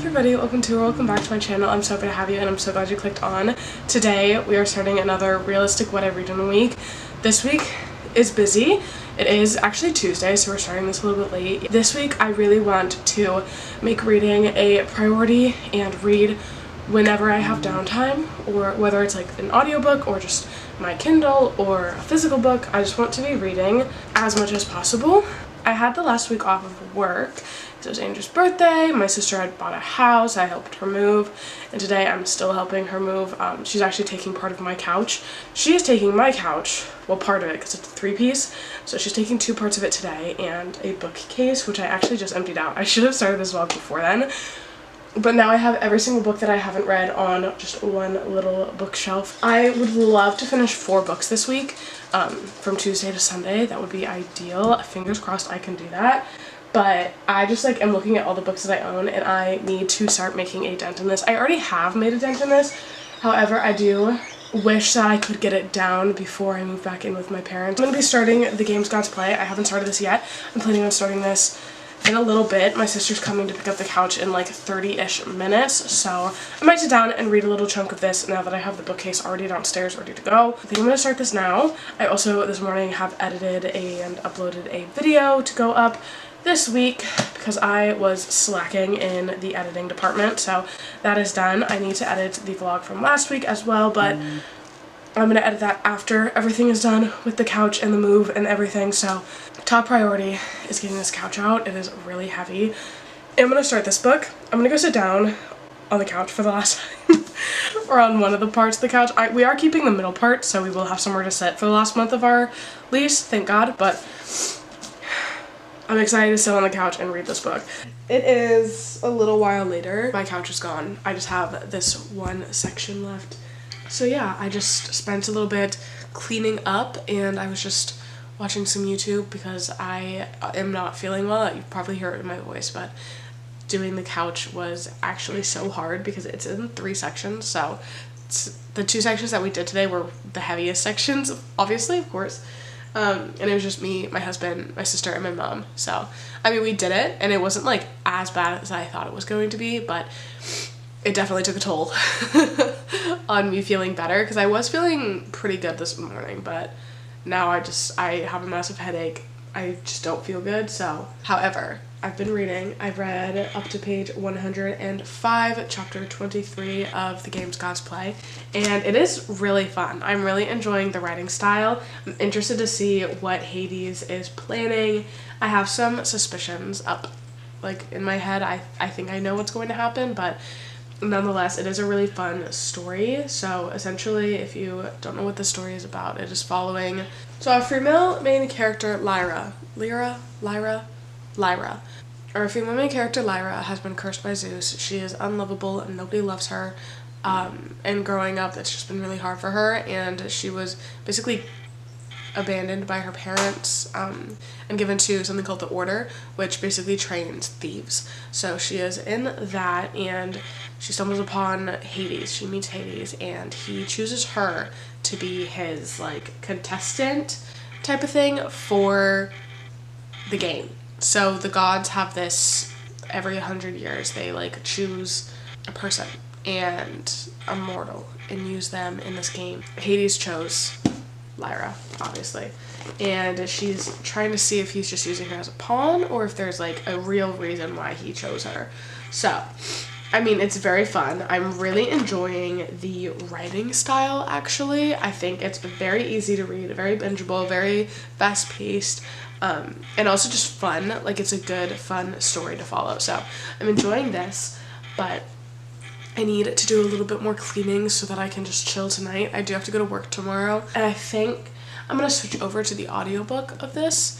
everybody, welcome back to my channel. I'm so happy to have you and I'm so glad you clicked on. Today we are starting another realistic what I read in a week. This week is busy. It is actually Tuesday, so we're starting this a little bit late. This week I really want to make reading a priority and read whenever I have downtime, or whether it's like an audiobook or just my Kindle or a physical book. I just want to be reading as much as possible. I had the last week off of work. It was Andrew's birthday, my sister had bought a house, I helped her move, and today I'm still helping her move. She's actually taking part of my couch. She is taking my couch, well, part of it, because it's a three-piece, so she's taking two parts of it today, and a bookcase, which I actually just emptied out. I should have started this vlog before then, but now I have every single book that I haven't read on just one little bookshelf. I would love to finish 4 books this week, from Tuesday to Sunday. That would be ideal. Fingers crossed I can do that. But I just am looking at all the books that I own, and I need to start making a dent in this. I already have made a dent in this. However, I do wish that I could get it down before I move back in with my parents. I'm going to be starting the games Gods Play. I haven't started this yet. I'm planning on starting this in a little bit. My sister's coming to pick up the couch in like 30-ish minutes, so I might sit down and read a little chunk of this now that I have the bookcase already downstairs ready to go. I think I'm going to start this now. I also this morning have edited and uploaded a video to go up this week because I was slacking in the editing department, so that is done. I need to edit the vlog from last week as well, but I'm going to edit that after everything is done with the couch and the move and everything. So top priority is getting this couch out. It is really heavy. I'm going to start this book. I'm going to go sit down on the couch for the last time or on one of the parts of the couch. We are keeping the middle part, so we will have somewhere to sit for the last month of our lease, thank God, but I'm excited to sit on the couch and read this book. It is a little while later. My couch is gone. I just have this one section left. So yeah, I just spent a little bit cleaning up, and I was just watching some YouTube because I am not feeling well. You probably hear it in my voice, but doing the couch was actually so hard because it's in 3 sections. So the 2 sections that we did today were the heaviest sections, obviously, of course. And it was just me, my husband, my sister, and my mom. So, I mean, we did it, and it wasn't like as bad as I thought it was going to be, but it definitely took a toll on me feeling better, because I was feeling pretty good this morning, but now I have a massive headache. I just don't feel good. So, however, I've been reading. I've read up to page 105, chapter 23 of the games Gods Play, and it is really fun. I'm really enjoying the writing style. I'm interested to see what Hades is planning. I have some suspicions up, in my head. I think I know what's going to happen, but nonetheless, it is a really fun story. So essentially, if you don't know what the story is about, it is following our female main character Lyra. Our female main character Lyra has been cursed by Zeus. She is unlovable and nobody loves her. And growing up, it's just been really hard for her, and she was basically abandoned by her parents and given to something called the Order, which basically trains thieves. So she is in that, and she stumbles upon Hades. She meets Hades, and he chooses her to be his contestant type of thing for the game. So the gods have this every 100 years. They choose a person and a mortal and use them in this game. Hades chose Lyra, obviously, and she's trying to see if he's just using her as a pawn or if there's a real reason why he chose her. So I mean, it's very fun. I'm really enjoying the writing style, actually. I think it's very easy to read, very bingeable, very fast-paced, and also just fun. It's a good, fun story to follow. So I'm enjoying this, but I need to do a little bit more cleaning so that I can just chill tonight. I do have to go to work tomorrow, and I think I'm going to switch over to the audiobook of this,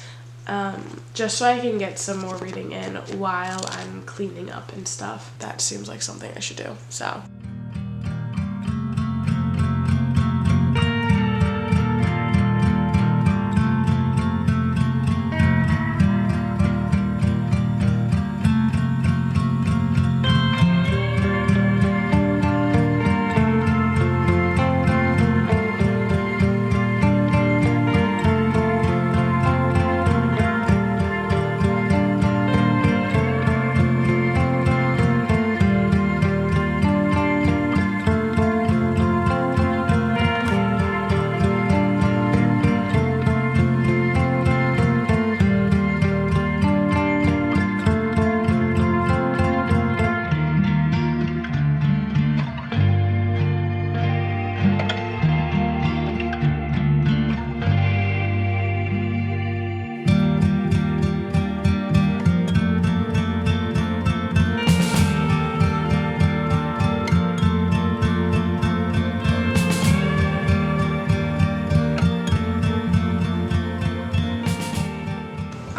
just so I can get some more reading in while I'm cleaning up and stuff. That seems like something I should do, so.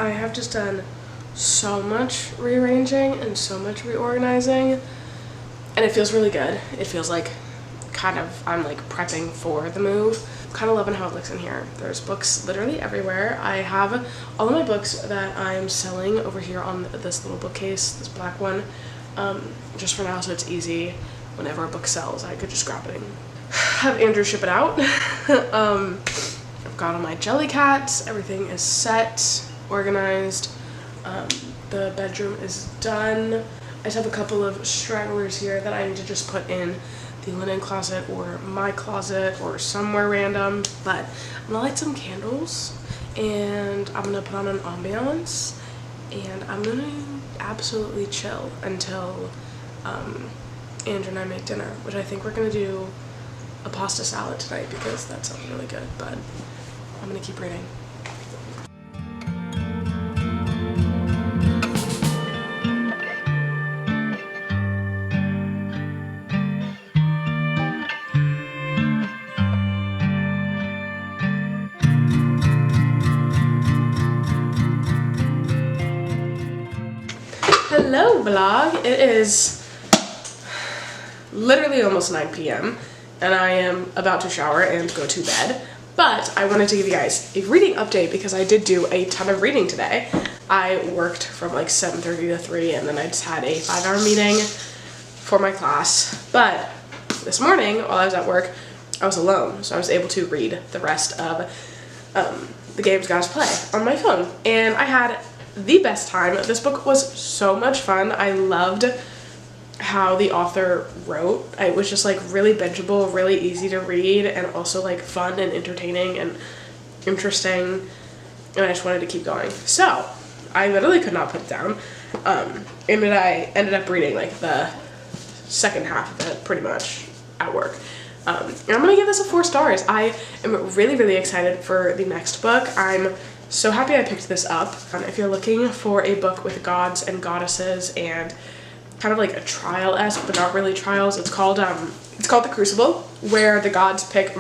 I have just done so much rearranging and so much reorganizing, and it feels really good. It feels like I'm like prepping for the move. I'm kind of loving how it looks in here. There's books literally everywhere. I have all of my books that I'm selling over here on this little bookcase, this black one, just for now, so it's easy. Whenever a book sells, I could just grab it and have Andrew ship it out. I've got all my jelly cats. Everything is set, organized. The bedroom is done. I just have a couple of stragglers here that I need to just put in the linen closet or my closet or somewhere random. But I'm gonna light some candles and I'm gonna put on an ambiance and I'm gonna absolutely chill until Andrew and I make dinner, which I think we're gonna do a pasta salad tonight because that sounds really good. But I'm gonna keep reading. Hello vlog, it is literally almost 9 p.m. and I am about to shower and go to bed, but I wanted to give you guys a reading update because I did do a ton of reading today. I worked from like 7:30 to 3 and then I just had a 5-hour meeting for my class, but this morning while I was at work I was alone, so I was able to read the rest of the games guys play on my phone and I had the best time. This book was so much fun. I loved how the author wrote. It was just like really bingeable, really easy to read, and also like fun and entertaining and interesting, and I just wanted to keep going. So I literally could not put it down, and I ended up reading like the second half of it pretty much at work. And I'm gonna give this a 4 stars. I am really excited for the next book. I'm so happy I picked this up. If you're looking for a book with gods and goddesses and kind of like a trial-esque, but not really trials, it's called The Crucible, where the gods pick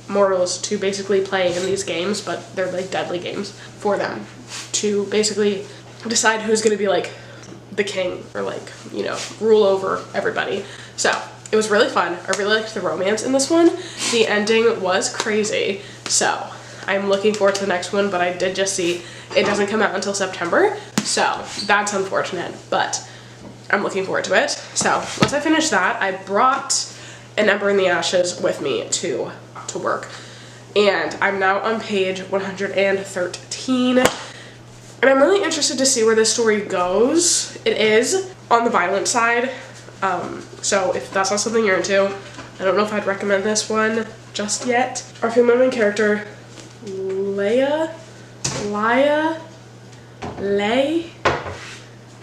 mortals to basically play in these games, but they're like deadly games for them to basically decide who's gonna be like the king or like, you know, rule over everybody. So it was really fun. I really liked the romance in this one. The ending was crazy, so I'm looking forward to the next one, but I did just see it doesn't come out until September, so that's unfortunate, but I'm looking forward to it. So once I finish that, I brought An Ember in the Ashes with me to work, and I'm now on page 113, and I'm really interested to see where this story goes. It is on the violent side, so if that's not something you're into, I don't know if I'd recommend this one just yet. Our female main character, Leia,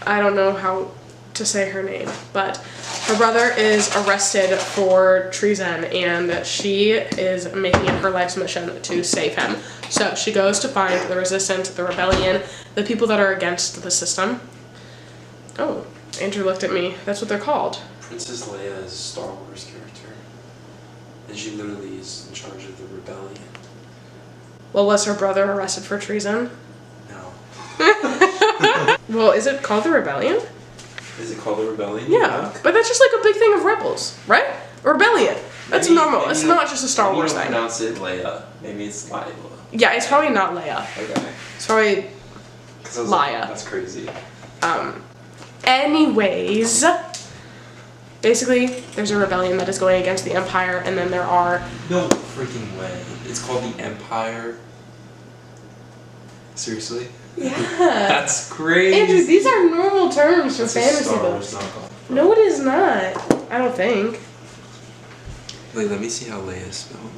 I don't know how to say her name, but her brother is arrested for treason and she is making it her life's mission to save him. So she goes to find the resistance, the rebellion, the people that are against the system. Oh, Andrew looked at me. That's what they're called. Princess Leia is a Star Wars character, and she literally is in charge of the rebellion. Well, was her brother arrested for treason? No. Well, is it called the Rebellion? Is it called the Rebellion? Yeah, but that's just like a big thing of rebels, right? Rebellion. That's normal. Maybe it's not just a Star Wars thing. Pronounce it Leia. Maybe it's Lila. Yeah, it's probably not Leia. Okay. It's probably Leia. Like, that's crazy. Anyways, basically, there's a rebellion that is going against the Empire, and then there are... No freaking way. It's called the Empire. Seriously? Yeah. That's crazy. Andrew, these are normal terms for That's fantasy Star Wars books. knockoff. No, it is not. I don't think. Wait, let me see how Leia is spelled.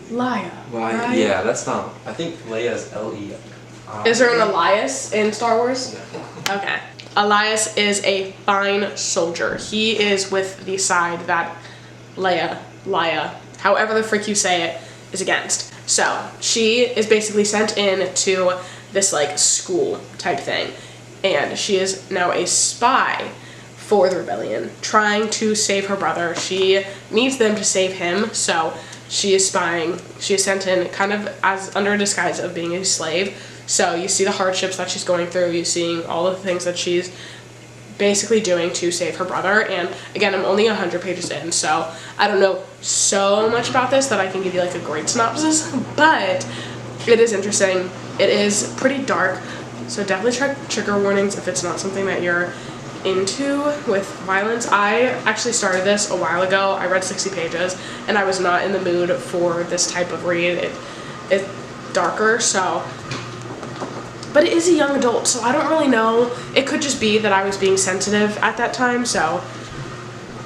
Leia. Leia. Yeah, that's not... I think Leia is L-E-I. Is there an Elias in Star Wars? No. Okay. Elias is a fine soldier. He is with the side that Leia, however the frick you say it, is against. So she is basically sent in to this like school type thing, and she is now a spy for the rebellion, trying to save her brother. She needs them to save him, so she is spying. She is sent in kind of as under a disguise of being a slave. So you see the hardships that she's going through, you seeing all of the things that she's basically doing to save her brother. And again, I'm only 100 pages in, so I don't know so much about this that I can give you like a great synopsis, but it is interesting. It is pretty dark, so definitely check trigger warnings if it's not something that you're into with violence. I actually started this a while ago. I read 60 pages and I was not in the mood for this type of read. It's darker, so, but it is a young adult, so I don't really know. It could just be that I was being sensitive at that time, so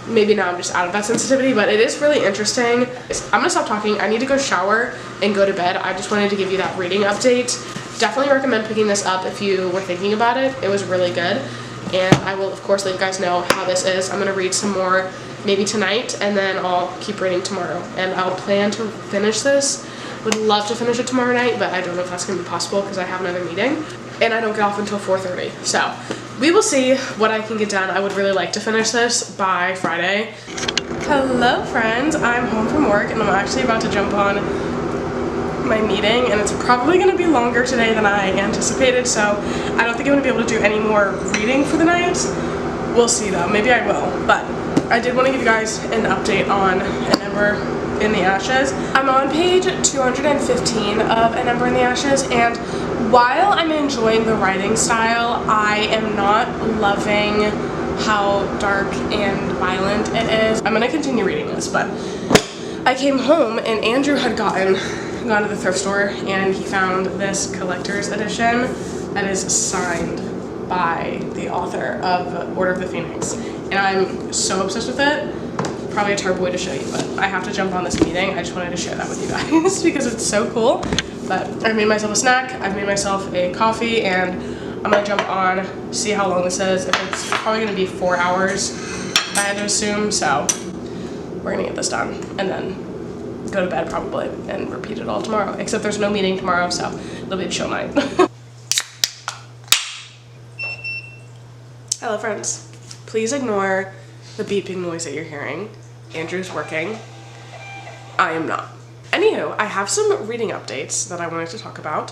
maybe now I'm just out of that sensitivity, but it is really interesting. I'm gonna stop talking. I need to go shower and go to bed. I just wanted to give you that reading update. Definitely recommend picking this up if you were thinking about it. It was really good. And I will, of course, let you guys know how this is. I'm going to read some more maybe tonight, and then I'll keep reading tomorrow. And I'll plan to finish this. Would love to finish it tomorrow night, but I don't know if that's going to be possible because I have another meeting. And I don't get off until 4:30. So we will see what I can get done. I would really like to finish this by Friday. Hello, friends. I'm home from work, and I'm actually about to jump on my meeting, and it's probably going to be longer today than I anticipated, so I don't think I'm going to be able to do any more reading for the night. We'll see though, maybe I will, but I did want to give you guys an update on An Ember in the Ashes. I'm on page 215 of An Ember in the Ashes, and while I'm enjoying the writing style, I am not loving how dark and violent it is. I'm going to continue reading this, but I came home and Andrew had gone to the thrift store and he found this collector's edition that is signed by the author of Order of the Phoenix, and I'm so obsessed with it. Probably a terrible way to show you, but I have to jump on this meeting. I just wanted to share that with you guys because it's so cool. But I made myself a snack, I've made myself a coffee, and I'm gonna jump on, see how long this is. If it's probably gonna be 4 hours, I had to assume, so we're gonna get this done and then go to bed probably and repeat it all tomorrow, except there's no meeting tomorrow, so it'll be a chill night. Hello, friends. Please ignore the beeping noise that you're hearing. Andrew's working. I am not. Anywho, I have some reading updates that I wanted to talk about,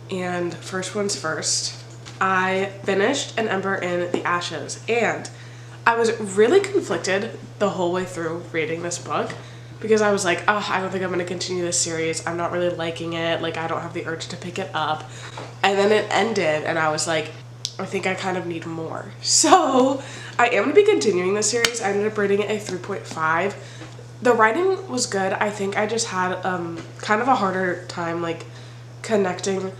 and first one's first. I finished An Ember in the Ashes, and I was really conflicted the whole way through reading this book, because I was like, oh, I don't think I'm going to continue this series. I'm not really liking it. Like, I don't have the urge to pick it up. And then it ended, and I was like, I think I kind of need more. So I am going to be continuing this series. I ended up rating it a 3.5. The writing was good. I think I just had kind of a harder time, like, connecting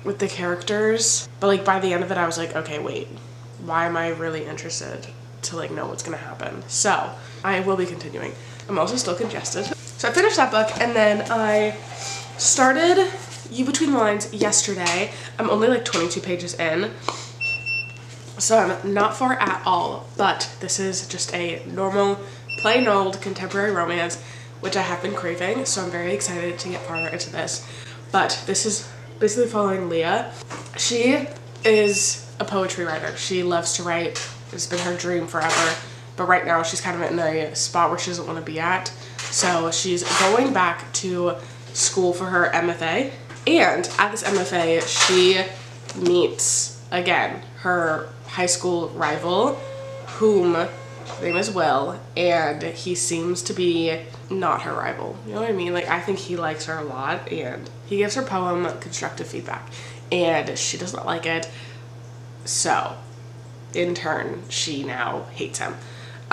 with the characters. But, like, by the end of it, I was like, okay, wait, why am I really interested to, like, know what's going to happen? So I will be continuing. I'm also still congested. So I finished that book, and then I started You Between the Lines yesterday. I'm only like 22 pages in, so I'm not far at all, but this is just a normal, plain old contemporary romance, which I have been craving, so I'm very excited to get farther into this. But this is basically following Leah. She is a poetry writer. She loves to write. It's been her dream forever. But right now she's kind of in a spot where she doesn't want to be at. So she's going back to school for her MFA. And at this MFA, she meets, again, her high school rival, whom, his name is Will, and he seems to be not her rival. You know what I mean? Like, I think he likes her a lot, and he gives her poem constructive feedback, and she does not like it. So, in turn, she now hates him.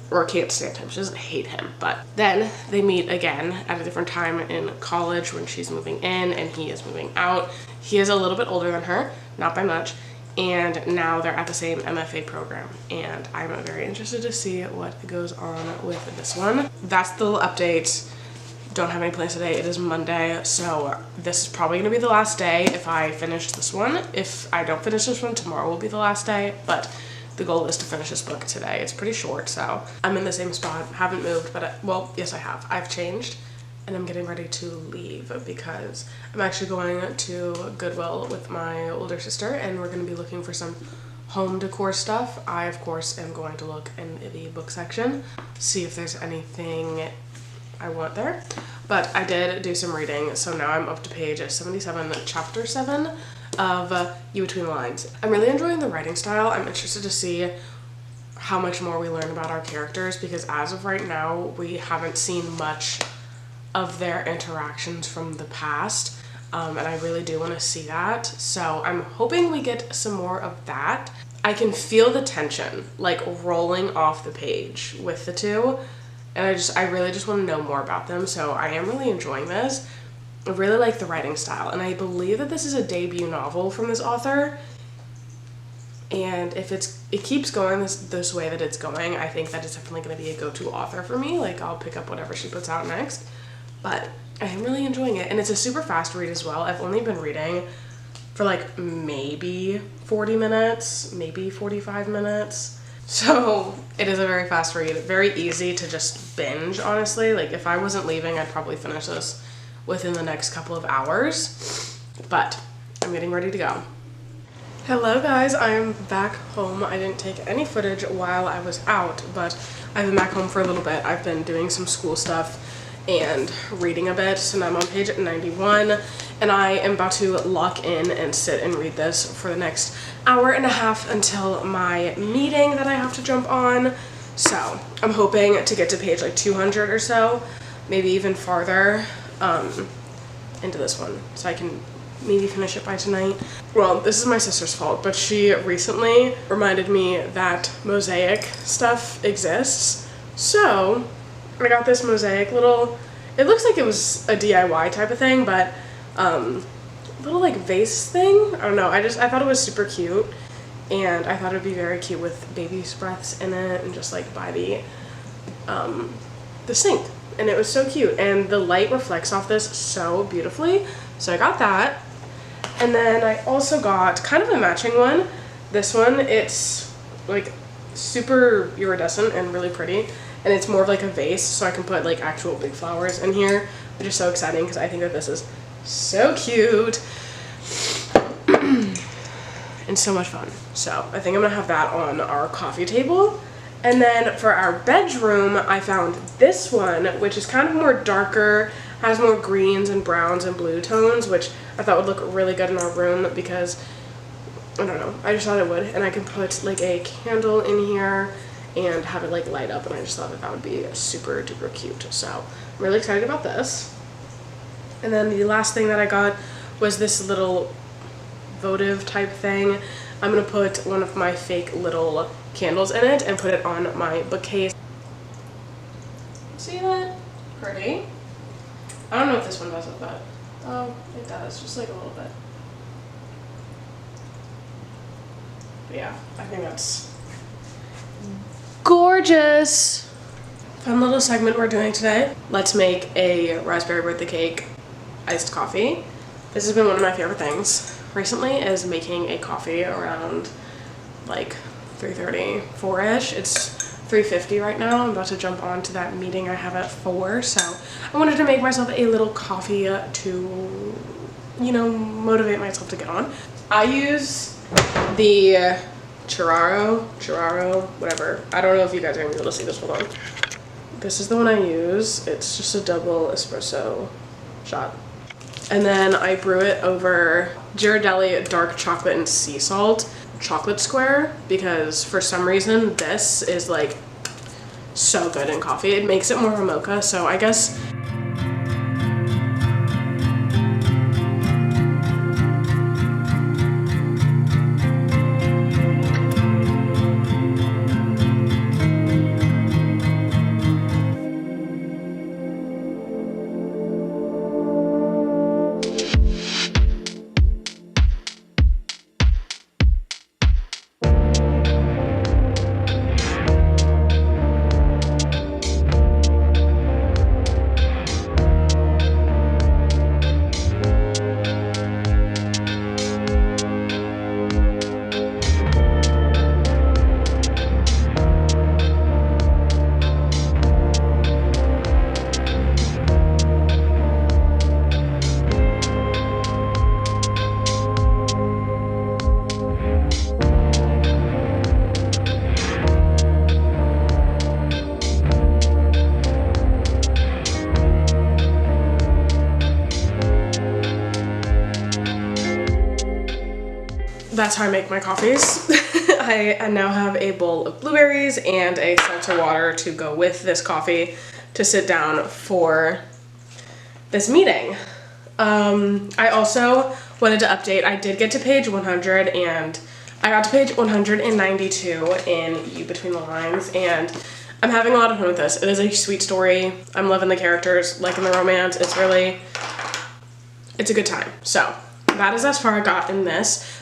Or can't stand him. She doesn't hate him. But then they meet again at a different time in college when she's moving in and he is moving out. He is a little bit older than her, not by much, and now they're at the same MFA program, and I'm very interested to see what goes on with this one. That's the little update. Don't have any plans today. It is Monday, so this is probably going to be the last day if I finish this one. If I don't finish this one, tomorrow will be the last day, but the goal is to finish this book today. It's pretty short, so I'm in the same spot. Haven't moved, but well, yes I have. I've changed, and I'm getting ready to leave because I'm actually going to Goodwill with my older sister, and we're going to be looking for some home decor stuff. I, of course, am going to look in the book section, see if there's anything I want there. But I did do some reading, so now I'm up to page 77, chapter 7 of You Between the Lines. I'm really enjoying the writing style. I'm interested to see how much more we learn about our characters, because as of right now, we haven't seen much of their interactions from the past, and I really do want to see that. So I'm hoping we get some more of that. I can feel the tension like rolling off the page with the two, and I really just want to know more about them. So I am really enjoying this. I really like the writing style, and I believe that this is a debut novel from this author. And if it keeps going this way that it's going, I think that it's definitely going to be a go-to author for me. Like, I'll pick up whatever she puts out next. But I am really enjoying it, and it's a super fast read as well. I've only been reading for like maybe 40 minutes, maybe 45 minutes. So it is a very fast read, very easy to just binge, honestly. Like, if I wasn't leaving, I'd probably finish this within the next couple of hours. But I'm getting ready to go. Hello guys, I am back home. I didn't take any footage while I was out, but I've been back home for a little bit. I've been doing some school stuff and reading a bit, so now I'm on page 91, and I am about to lock in and sit and read this for the next hour and a half until my meeting that I have to jump on. So I'm hoping to get to page like 200 or so, maybe even farther into this one, so I can maybe finish it by tonight. Well, this is my sister's fault, but she recently reminded me that mosaic stuff exists. So I got this mosaic little, it looks like it was a DIY type of thing, but little like vase thing. I don't know, I thought it was super cute, and I thought it'd be very cute with baby's breaths in it and just like by the sink. And it was so cute, and the light reflects off this so beautifully. So I got that. And then I also got kind of a matching one. This one, it's like super iridescent and really pretty, and it's more of like a vase, so I can put like actual big flowers in here, which is so exciting because I think that this is so cute and so much fun. So I think I'm gonna have that on our coffee table. And then for our bedroom, I found this one, which is kind of more darker, has more greens and browns and blue tones, which I thought would look really good in our room because, I don't know, I just thought it would. And I can put like a candle in here and have it like light up, and I just thought that would be super duper cute. So I'm really excited about this. And then the last thing that I got was this little votive type thing. I'm gonna put one of my fake little candles in it and put it on my bookcase. See that? Pretty. I don't know if this one does it, but oh, it does, just like a little bit. But yeah, I think that's gorgeous. Fun little segment we're doing today. Let's make a raspberry birthday cake iced coffee. This has been one of my favorite things recently, is making a coffee around like 3:30, 4-ish. It's 3:50 right now. I'm about to jump on to that meeting I have at 4, so I wanted to make myself a little coffee to, you know, motivate myself to get on. I use the Churro, whatever. I don't know if you guys are gonna be able to see this, hold on. This is the one I use. It's just a double espresso shot. And then I brew it over Ghirardelli dark chocolate and sea salt chocolate square, because for some reason this is like so good in coffee. It makes it more of a mocha, so I guess that's how I make my coffees. I now have a bowl of blueberries and a seltzer water to go with this coffee to sit down for this meeting. I also wanted to update, I did get to page 100 and I got to page 192 in You Between the Lines, and I'm having a lot of fun with this. It is a sweet story. I'm loving the characters, liking the romance. It's a good time. So that is as far I got in this.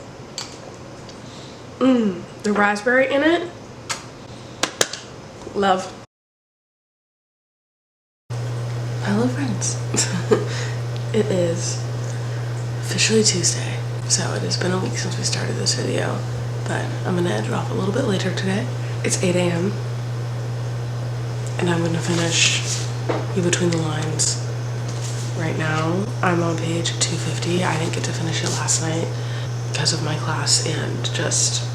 The raspberry in it, love. Hello friends. It is officially Tuesday, so it has been a week since we started this video, but I'm gonna end it off a little bit later today. It's 8 a.m. and I'm gonna finish You Between the Lines right now. I'm on page 250. I didn't get to finish it last night because of my class and just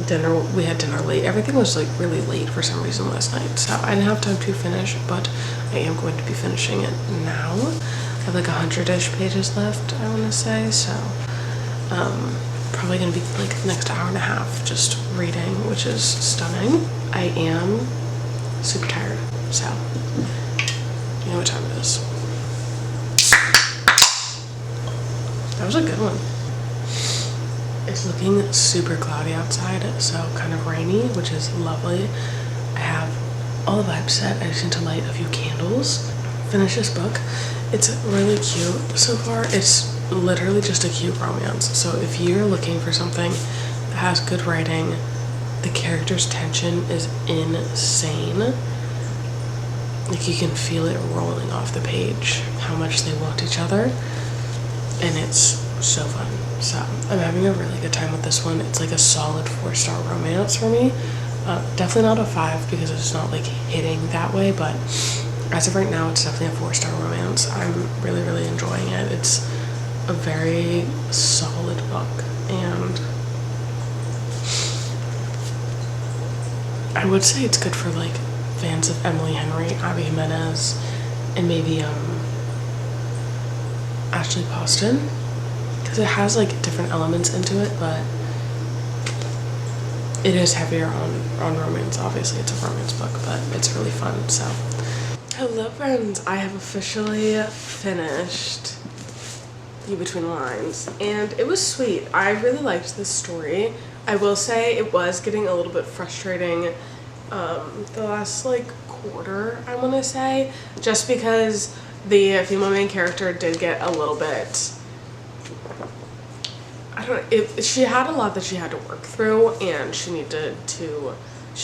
dinner. We had dinner late. Everything was like really late for some reason last night, so I didn't have time to finish, but I am going to be finishing it now. I have like 100-ish pages left, I want to say, so probably gonna be like the next hour and a half just reading, which is stunning. I am super tired, so you know what time it is. That was a good one. It's looking super cloudy outside, so kind of rainy, which is lovely. I have all the vibes set. I just need to light a few candles. Finish this book. It's really cute so far. It's literally just a cute romance. So if you're looking for something that has good writing, the characters' tension is insane. Like you can feel it rolling off the page, how much they want each other, and it's so fun. So I'm having a really good time with this one. It's like a solid 4-star romance for me. Definitely not a 5 because it's not like hitting that way, but as of right now it's definitely a 4-star romance. I'm really, really enjoying it. It's a very solid book, and I would say it's good for like fans of Emily Henry, Abby Jimenez, and maybe Ashley Poston, because it has like different elements into it, but it is heavier on romance. Obviously it's a romance book, but it's really fun. So hello friends, I have officially finished You Between the Lines, and it was sweet. I really liked this story. I will say it was getting a little bit frustrating the last like quarter, I want to say, just because the female main character did get a little bit, I don't know, she had a lot that she had to work through, and she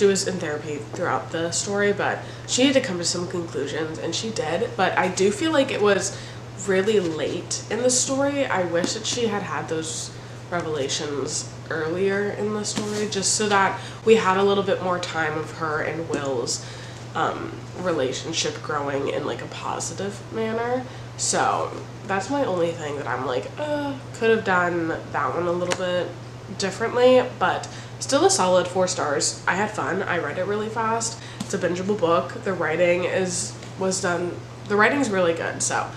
was in therapy throughout the story, but she had to come to some conclusions, and she did. But I do feel like it was really late in the story. I wish that she had those revelations earlier in the story, just so that we had a little bit more time of her and Will's relationship growing in like a positive manner. So that's my only thing that I'm like, could have done that one a little bit differently, but still a solid 4 stars. I had fun. I read it really fast. It's a bingeable book. The writing is really good, so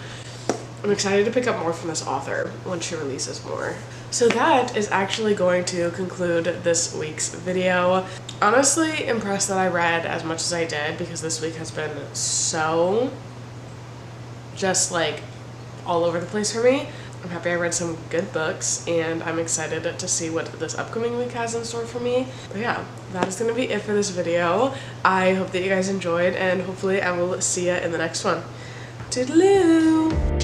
I'm excited to pick up more from this author when she releases more. So that is actually going to conclude this week's video. Honestly impressed that I read as much as I did, because this week has been so just like all over the place for me. I'm happy I read some good books, and I'm excited to see what this upcoming week has in store for me. But yeah, that is going to be it for this video. I hope that you guys enjoyed, and hopefully I will see you in the next one. Toodaloo!